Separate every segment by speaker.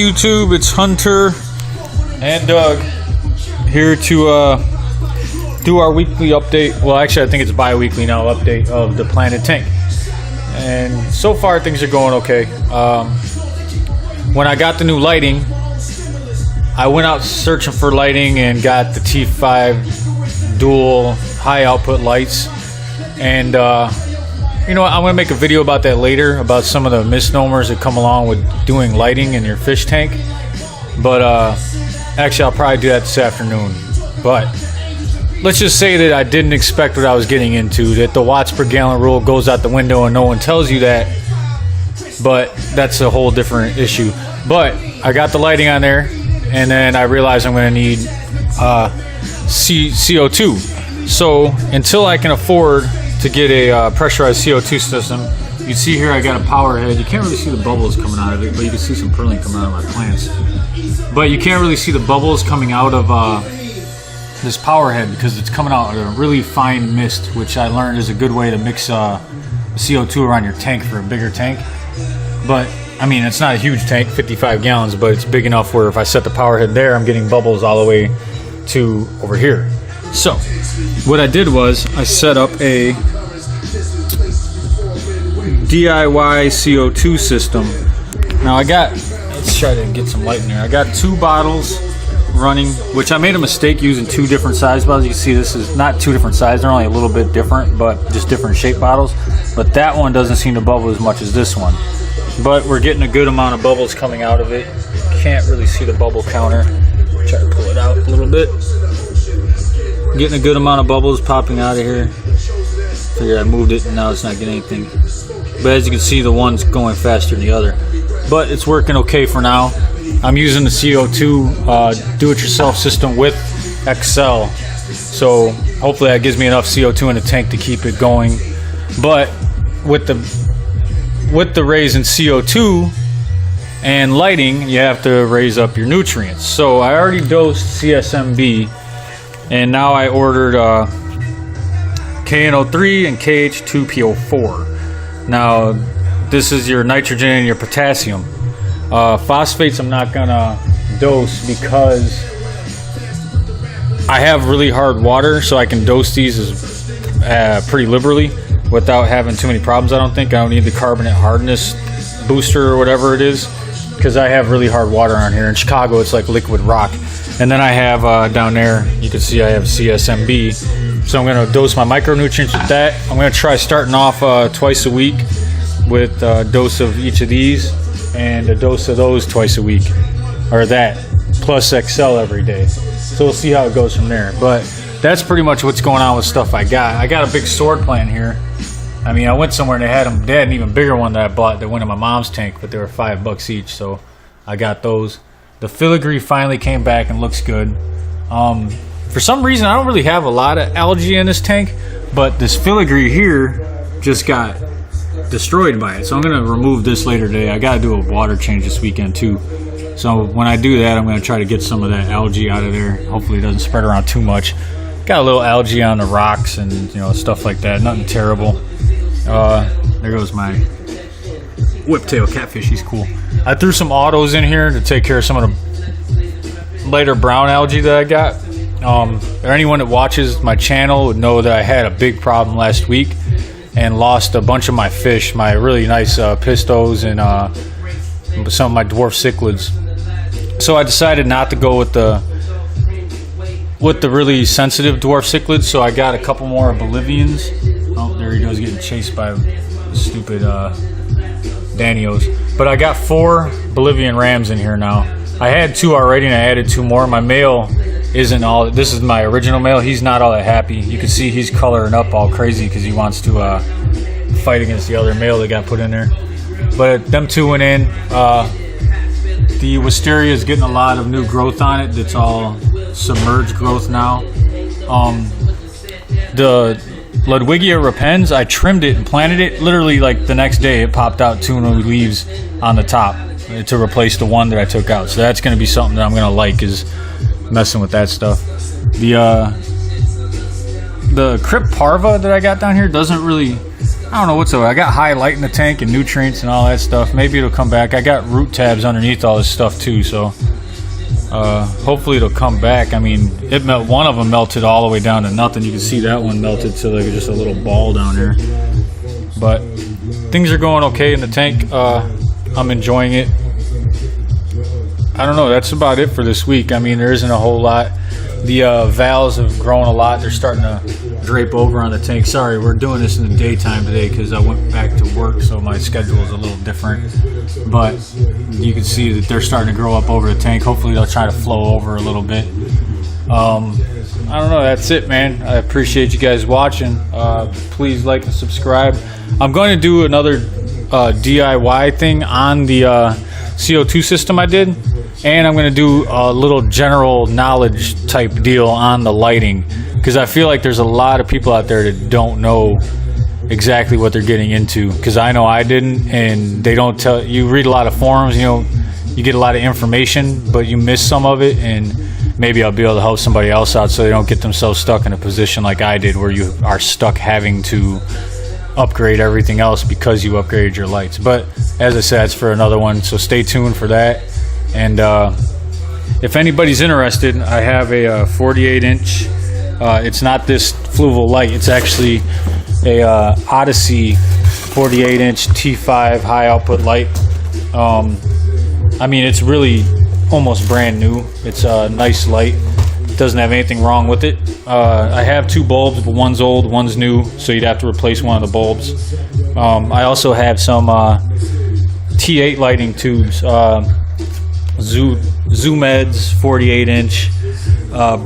Speaker 1: YouTube? It's Hunter and Doug here to do our weekly update. Well, actually, I think it's bi-weekly now, update of the planted tank. And so far, things are going okay. When I got the new lighting, I went out searching for lighting and got the T5 dual high output lights. And you know what, I'm going to make a video about that later, about some of the misnomers that come along with doing lighting in your fish tank. But actually, I'll probably do that this afternoon. But let's just say that I didn't expect what I was getting into, that the watts per gallon rule goes out the window and no one tells you that. But that's a whole different issue. But I got the lighting on there, and then I realized I'm going to need CO2. So until I can afford to get a pressurized CO2 system, you see here I got a power head. You can't really see the bubbles coming out of it, but you can see some purling coming out of my plants. But you can't really see the bubbles coming out of this power head because it's coming out in a really fine mist, which I learned is a good way to mix CO2 around your tank for a bigger tank. But I mean, it's not a huge tank, 55 gallons, but it's big enough where if I set the power head there, I'm getting bubbles all the way to over here. So what I did was I set up a DIY CO2 system. Now let's try to get some light in there. I got 2 bottles running, which I made a mistake using 2 different size bottles. You can see this is not 2 different sizes, they're only a little bit different, but just different shape bottles. But that one doesn't seem to bubble as much as this one. But we're getting a good amount of bubbles coming out of it. Can't really see the bubble counter. Try to pull it out a little bit. Getting a good amount of bubbles popping out of here. Figured I moved it and now it's not getting anything. But as you can see, the one's going faster than the other. But it's working okay for now. I'm using the CO2 do-it-yourself system with XL. So hopefully that gives me enough CO2 in the tank to keep it going. But with the raise in CO2 and lighting, you have to raise up your nutrients. So I already dosed CSMB, and now I ordered KNO3 and KH2PO4. Now this is your nitrogen and your potassium. Phosphates I'm not gonna dose because I have really hard water, so I can dose these pretty liberally without having too many problems. I don't need the carbonate hardness booster or whatever it is, because I have really hard water on here. In Chicago, it's like liquid rock. And then I have down there, you can see I have CSMB. So I'm going to dose my micronutrients with that. I'm going to try starting off twice a week with a dose of each of these and a dose of those twice a week, or that plus XL every day. So we'll see how it goes from there. But that's pretty much what's going on with stuff I got. I got a big sword plant here. I mean, I went somewhere and they had an even bigger one that I bought that went in my mom's tank, but they were $5 each, so I got those. The filigree finally came back and looks good. For some reason, I don't really have a lot of algae in this tank, but this filigree here just got destroyed by it. So I'm going to remove this later today. I got to do a water change this weekend too. So when I do that, I'm going to try to get some of that algae out of there. Hopefully it doesn't spread around too much. Got a little algae on the rocks and stuff like that. Nothing terrible. There goes my whiptail catfish. He's cool. I threw some autos in here to take care of some of the lighter brown algae that I got. Or anyone that watches my channel would know that I had a big problem last week and lost a bunch of my fish, my really nice pistos and some of my dwarf cichlids. So I decided not to go with the really sensitive dwarf cichlids, so I got a couple more Bolivians. Oh, there he goes, getting chased by stupid Danios. But I got 4 Bolivian rams in here now. I had 2 already and I added 2 more. My male isn't all, this is my original male. He's not all that happy. You can see he's coloring up all crazy because he wants to fight against the other male that got put in there. But them 2 went in. The wisteria is getting a lot of new growth on it. It's all submerged growth now. The Ludwigia repens, I trimmed it and planted it. Literally like the next day it popped out 2 new leaves on the top to replace the one that I took out. So that's going to be something that I'm going to like, is messing with that stuff. The Crypt Parva that I got down here doesn't really, I I don't know what's up. I got high light in the tank and nutrients and all that stuff. Maybe it'll come back. I got root tabs underneath all this stuff too, so hopefully it'll come back. I mean, one of them melted all the way down to nothing. You can see that one melted to like just a little ball down there. But things are going okay in the tank. I'm enjoying it. I don't know. That's about it for this week. I mean, there isn't a whole lot. The valves have grown a lot. They're starting to drape over on the tank. Sorry, we're doing this in the daytime today because I went back to work, so my schedule is a little different. But you can see that they're starting to grow up over the tank. Hopefully they'll try to flow over a little bit. I don't know. That's it, man. I appreciate you guys watching. Please like and subscribe. I'm going to do another DIY thing on the CO2 system I did. And I'm going to do a little general knowledge type deal on the lighting, because I feel like there's a lot of people out there that don't know exactly what they're getting into, because I know I didn't, and they don't tell you. Read a lot of forums, you know, you get a lot of information, but you miss some of it, and maybe I'll be able to help somebody else out so they don't get themselves stuck in a position like I did where you are stuck having to upgrade everything else because you upgraded your lights. But as I said, it's for another one, so stay tuned for that. And if anybody's interested, I have a 48-inch. It's not this Fluval light. It's actually a Odyssey 48-inch T5 high output light. I mean, it's really almost brand new. It's a nice light. It doesn't have anything wrong with it. I have two bulbs, but one's old, one's new, so you'd have to replace one of the bulbs. I also have some T8 lighting tubes. Zoomeds 48-inch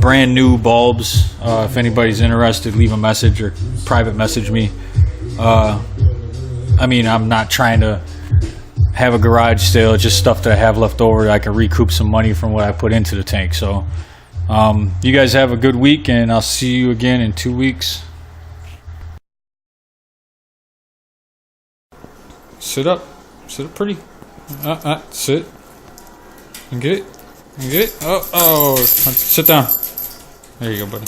Speaker 1: brand new bulbs. If anybody's interested, leave a message or private message me. I mean, I'm not trying to have a garage sale. It's just stuff that I have left over that I can recoup some money from what I put into the tank. So you guys have a good week, and I'll see you again in 2 weeks. Sit up pretty. Sit. And get it. And get it. Oh, sit down. There you go, buddy.